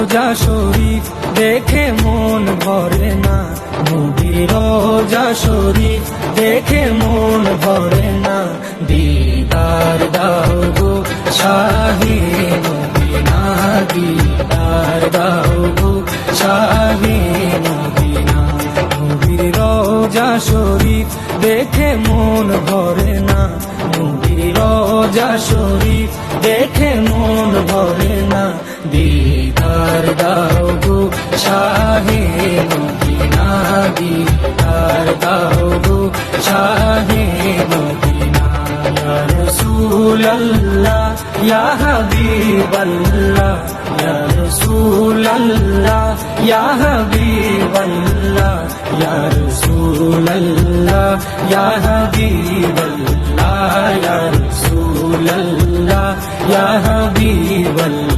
রোজা শরীফ দেখে মন ভরে না, নবীর রোজা শরীফ দেখে মন ভরে না। দিদার দাও গো শাহে মদিনা, দিদার দাও গো শাহে মদিনা। নবীর রোজা শরীফ দেখে মন ভরে না, নবীর রোজা শরীফ দেখে মন ভরে না। দিদার দাও গো শাহে মদিনা, দিদার দাও গো শাহে মদিনা। ইয়া রাসূলুল্লাহ ইয়া হাবিবাল্লাহ, ইয়া রাসূলুল্লাহ ইয়া হাবিবাল্লাহ, ইয়া রাসূলুল্লাহ ইয়া হাবিবাল্লাহ, ইয়া রাসূলুল্লাহ ইয়া হাবিবাল্লাহ।